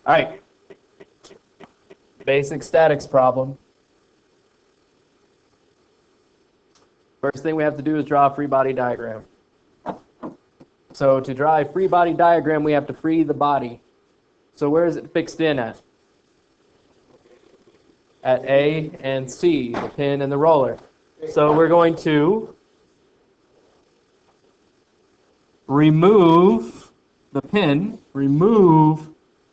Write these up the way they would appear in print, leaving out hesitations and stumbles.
All right. Basic statics problem. First thing we have to do is draw a free body diagram. So to draw a free body diagram, we have to free the body. So where is it fixed in at? At A and C, the pin and the roller. So we're going to remove the pin, remove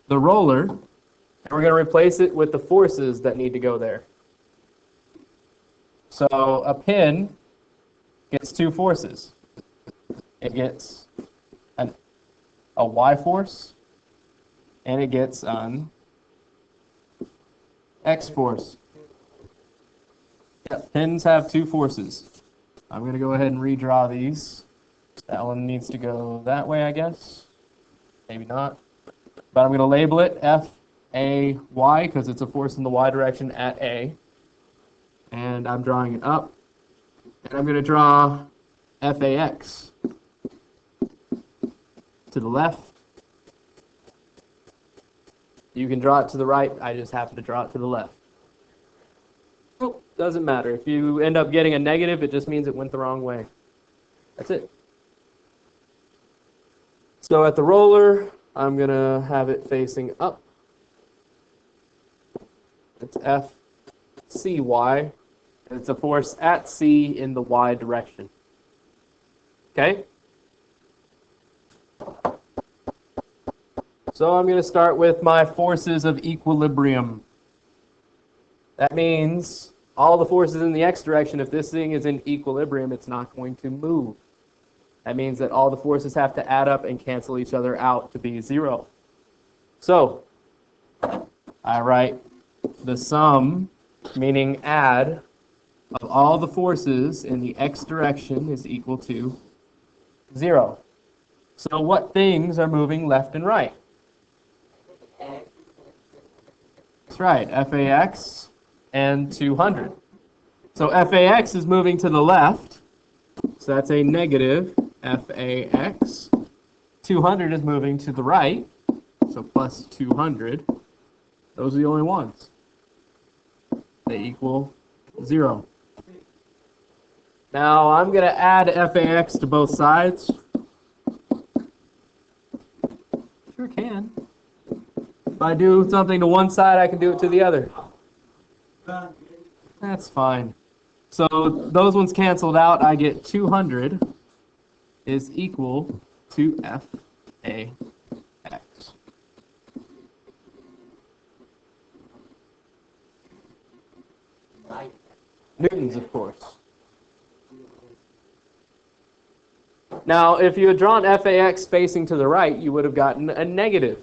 the roller, and we're going to replace it with the forces that need to go there. So a pin gets two forces. It gets a Y force, and it gets an X force. Yep, pins have two forces. I'm going to go ahead and redraw these. That one needs to go that way, I guess. Maybe not. But I'm going to label it FAY because it's a force in the Y direction at A. And I'm drawing it up. And I'm going to draw FAX to the left. You can draw it to the right. I just happen to draw it to the left. Oh, doesn't matter. If you end up getting a negative, it just means it went the wrong way. That's it. So at the roller, I'm going to have it facing up. It's FCY. And it's a force at C in the Y direction. Okay? So I'm going to start with my forces of equilibrium. That means all the forces in the X direction, if this thing is in equilibrium, it's not going to move. That means that all the forces have to add up and cancel each other out to be zero. So I write the sum, meaning add, of all the forces in the X direction is equal to 0. So what things are moving left and right? That's right, FAX and 200. So FAX is moving to the left, so that's a negative FAX. 200 is moving to the right, so plus 200. Those are the only ones. They equal 0. Now I'm going to add FAX to both sides. Sure can. If I do something to one side, I can do it to the other. That's fine. So those ones canceled out. I get 200 is equal to FAX. Newtons, of course. Now, if you had drawn FAX facing to the right, you would have gotten a negative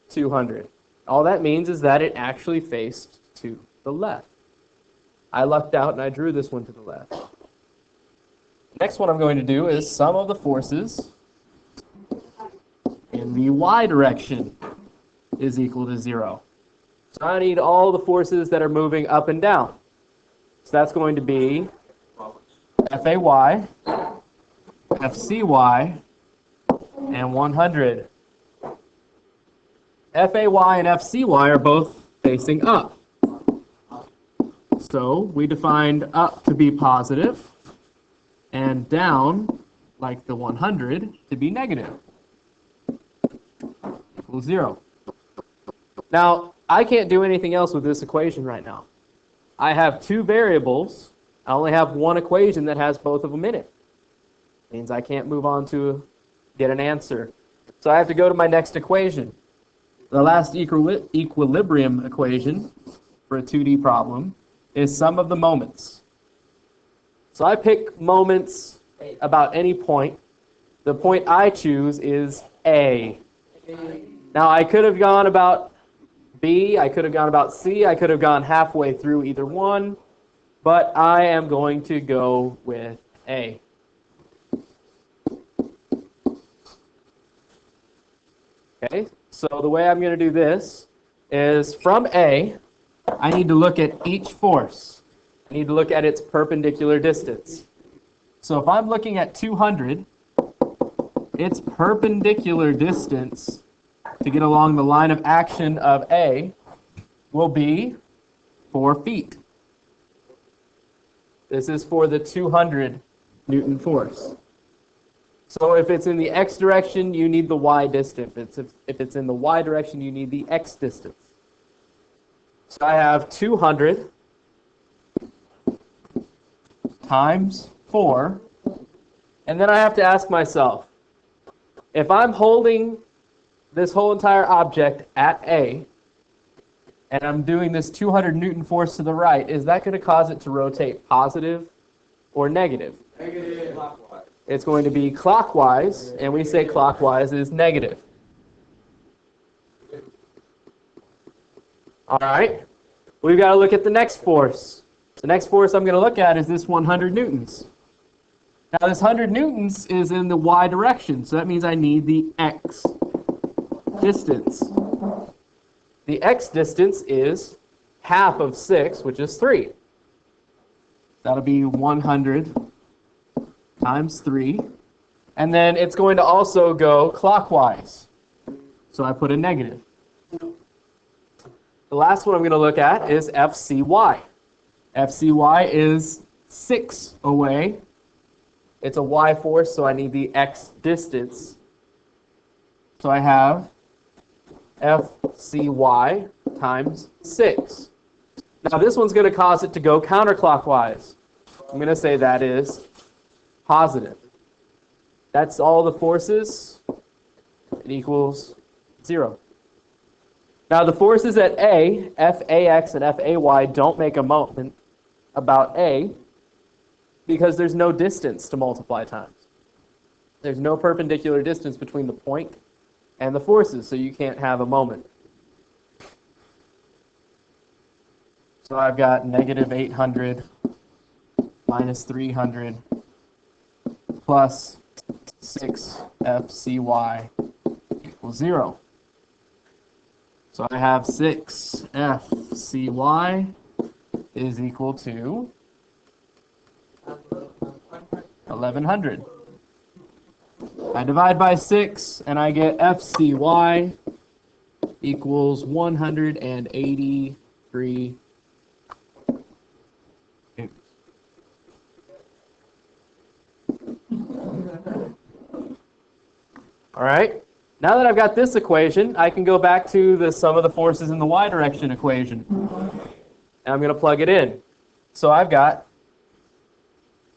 200. All that means is that it actually faced to the left. I lucked out and I drew this one to the left. Next one I'm going to do is sum of the forces in the Y direction is equal to 0. So I need all the forces that are moving up and down. So that's going to be FAY, FCY, and 100. FAY and FCY are both facing up. So we defined up to be positive and down, like the 100, to be negative. Equals 0. Now, I can't do anything else with this equation right now. I have two variables. I only have one equation that has both of them in it. Means I can't move on to get an answer. So I have to go to my next equation. The last equilibrium equation for a 2D problem is sum of the moments. So I pick moments about any point. The point I choose is A. Now I could have gone about B, I could have gone about C, I could have gone halfway through either one, but I am going to go with A. Okay, so the way I'm going to do this is from A, I need to look at each force. I need to look at its perpendicular distance. So if I'm looking at 200, its perpendicular distance to get along the line of action of A will be 4 feet. This is for the 200 Newton force. So if it's in the x direction, you need the y distance. If it's in the y direction, you need the x distance. So I have 200 times 4. And then I have to ask myself, if I'm holding this whole entire object at A, and I'm doing this 200 Newton force to the right, is that going to cause it to rotate positive or negative? Negative. Clockwise. It's going to be clockwise, and we say clockwise is negative. All right, we've got to look at the next force. The next force I'm going to look at is this 100 newtons. Now this 100 newtons is in the y direction, so that means I need the x distance. The x distance is half of 6, which is 3. That'll be 100 times 3. And then it's going to also go clockwise. So I put a negative. The last one I'm going to look at is FCY. FCY is 6 away. It's a y force, so I need the x distance. So I have FCY times 6. Now this one's going to cause it to go counterclockwise. I'm going to say that is positive. That's all the forces. It equals 0. Now the forces at A, FAX and FAY, don't make a moment about A because there's no distance to multiply times. There's no perpendicular distance between the point and the forces, so you can't have a moment. So I've got negative 800 minus 300 plus 6 FCY equals 0. So I have 6 FCY is equal to 1100. I divide by 6 and I get FCY equals 183 newtons. All right. Now that I've got this equation, I can go back to the sum of the forces in the y direction equation. And I'm going to plug it in. So I've got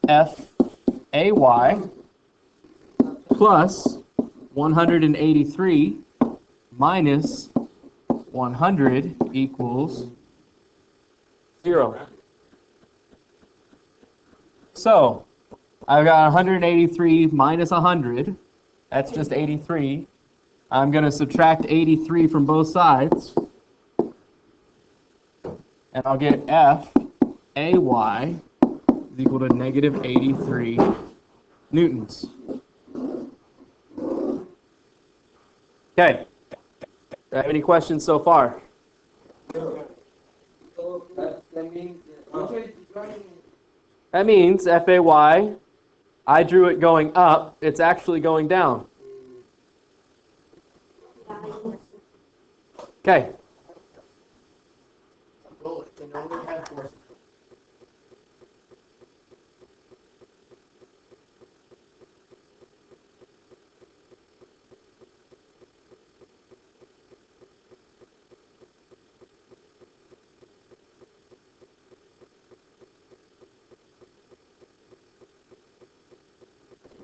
FAY plus 183 minus 100 equals 0. So I've got 183 minus 100. That's just 83. I'm going to subtract 83 from both sides. And I'll get FAY is equal to negative 83 newtons. Okay. Do I have any questions so far? That means FAY, I drew it going up, it's actually going down. Okay.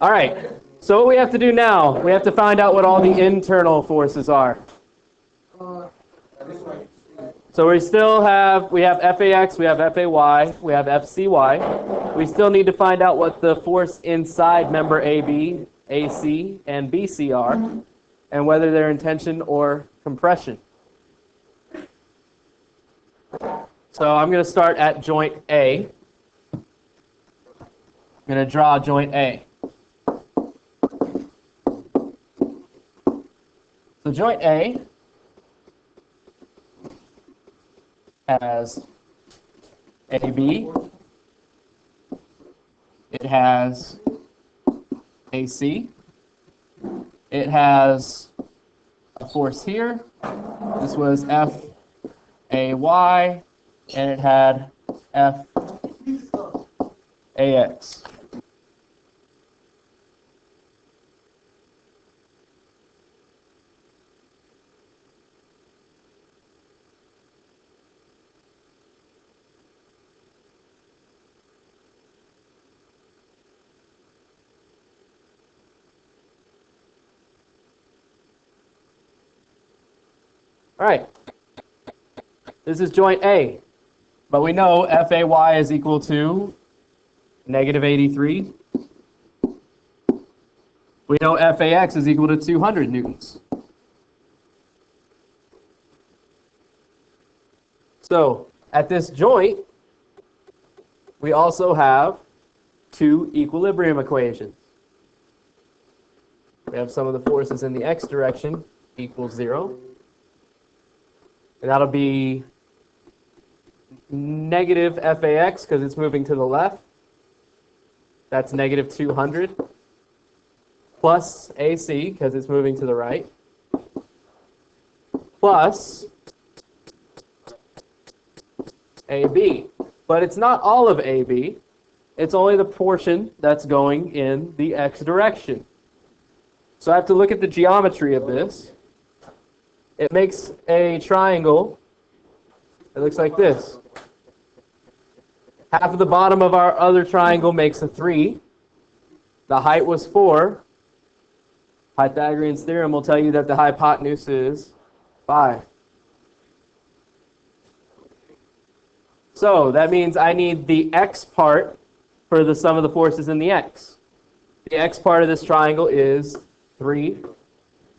All right, so what we have to do now, we have to find out what all the internal forces are. So we still have, we have FAX, we have FAY, we have FCY. We still need to find out what the force inside member AB, AC, and BC are, and whether they're in tension or compression. So I'm going to start at joint A. I'm going to draw joint A. So joint A has AB, it has AC, it has a force here. This was F-A-Y, and it had F-A-X. All right. This is joint A, but we know FAY is equal to negative 83. We know FAX is equal to 200 newtons. So at this joint, we also have two equilibrium equations. We have some of the forces in the x direction equals 0. And that'll be negative FAX because it's moving to the left. That's negative 200. Plus AC because it's moving to the right. Plus AB. But it's not all of AB. It's only the portion that's going in the x direction. So I have to look at the geometry of this. It makes a triangle. It looks like this. Half of the bottom of our other triangle makes a 3. The height was 4. Pythagorean's theorem will tell you that the hypotenuse is 5. So that means I need the x part for the sum of the forces in the x. The x part of this triangle is 3.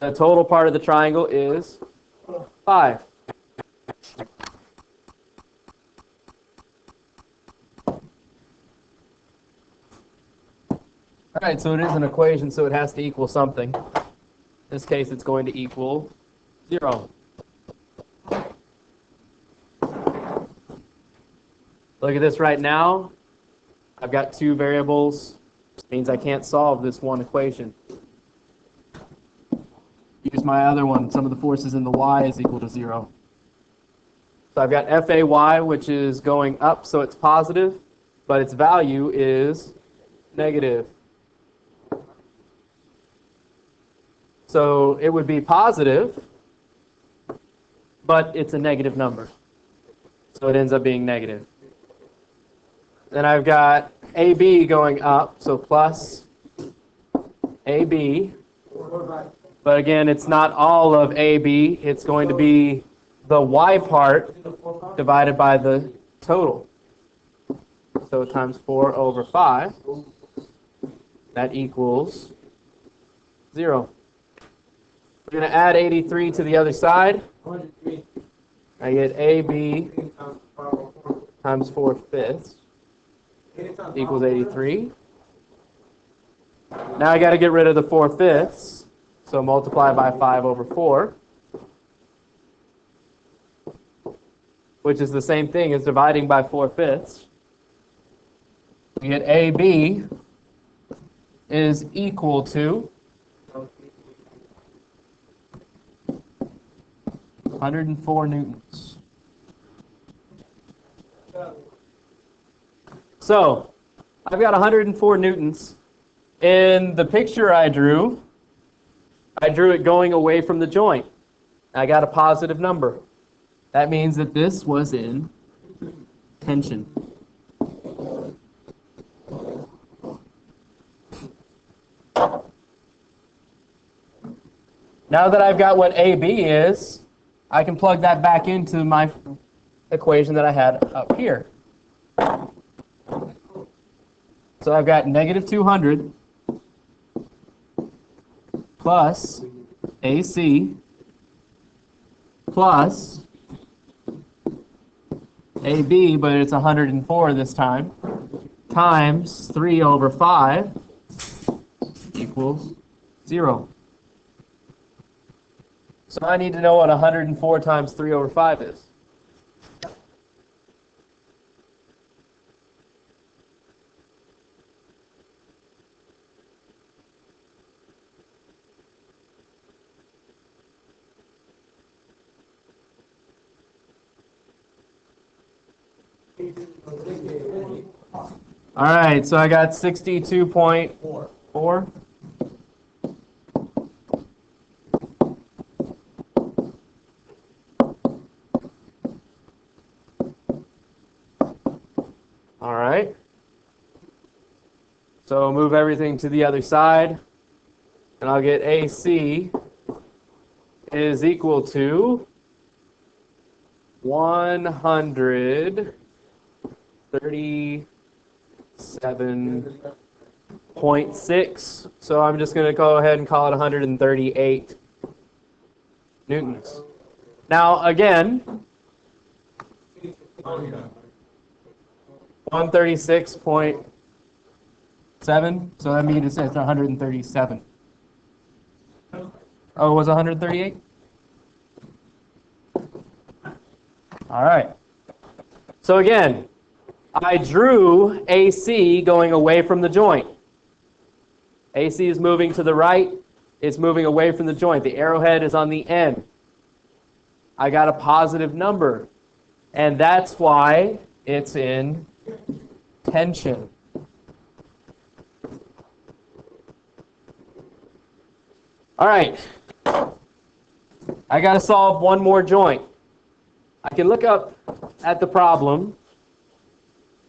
The total part of the triangle is 5. All right, so it is an equation, so it has to equal something. In this case, it's going to equal 0. Look at this right now. I've got two variables. It means I can't solve this one equation. Use my other one. Sum of the forces in the y is equal to 0. So I've got FAY, which is going up, so it's positive, but its value is negative. So it would be positive, but it's a negative number. So it ends up being negative. Then I've got AB going up, so plus AB. But again, it's not all of AB. It's going to be the y part divided by the total. So times 4 over 5. That equals 0. We're going to add 83 to the other side. I get AB times 4/5 equals 83. Now I got to get rid of the 4/5. So multiply by 5 over 4. Which is the same thing as dividing by 4/5. We get AB is equal to 104 newtons. So I've got 104 newtons. In the picture I drew it going away from the joint. I got a positive number. That means that this was in tension. Now that I've got what AB is, I can plug that back into my equation that I had up here. So I've got negative 200 plus AC plus AB, but it's 104 this time, times 3 over 5 equals 0. So I need to know what 104 times 3 over 5 is. All right, so I got 62.4. All right. So move everything to the other side, and I'll get AC is equal to 137.6. So I'm just going to go ahead and call it 138 newtons. Now, again, 136.7, so that means it's 137. Oh, it was 138? All right. So again, I drew AC going away from the joint. AC is moving to the right. It's moving away from the joint. The arrowhead is on the end. I got a positive number. And that's why it's in tension. All right. I got to solve one more joint. I can look up at the problem,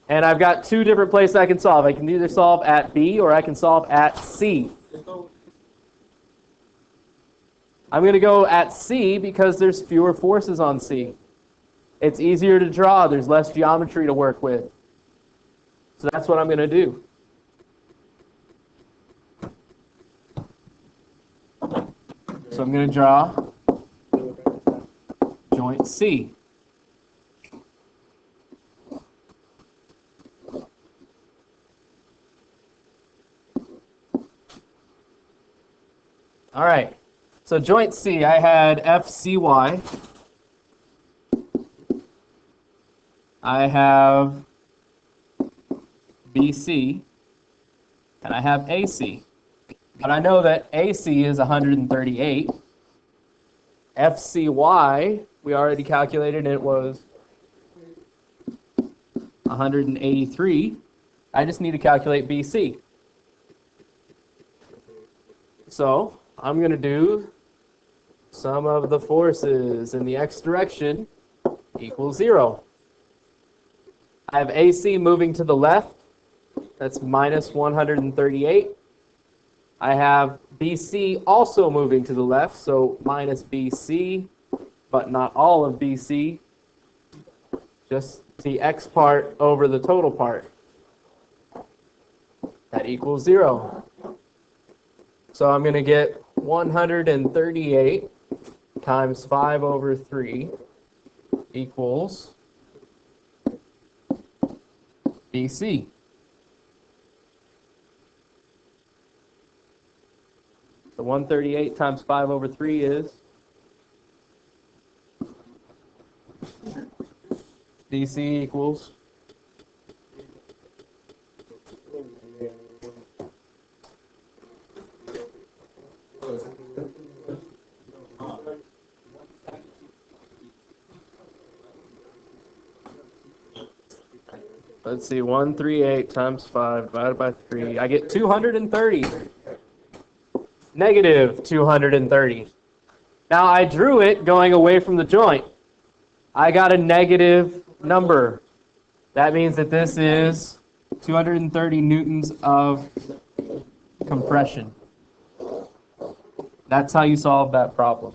and I've got two different places I can solve. I can either solve at B or I can solve at C. I'm going to go at C because there's fewer forces on C. It's easier to draw. There's less geometry to work with. So that's what I'm going to do. So I'm going to draw joint C. All right, so joint C, I had FCY. I have BC, and I have AC. But I know that AC is 138. FCY, we already calculated, and it was 183. I just need to calculate BC. So I'm going to do sum of the forces in the x direction equals 0. I have AC moving to the left. That's minus 138. I have BC also moving to the left, so minus BC, but not all of BC. Just the x part over the total part. That equals 0. So I'm going to get 138 times 5 over 3 equals BC. So 138 times 5 over 3 is BC equals let's see, 138 times 5 divided by 3. I get 230. Negative 230. Now I drew it going away from the joint. I got a negative number. That means that this is 230 newtons of compression. That's how you solve that problem.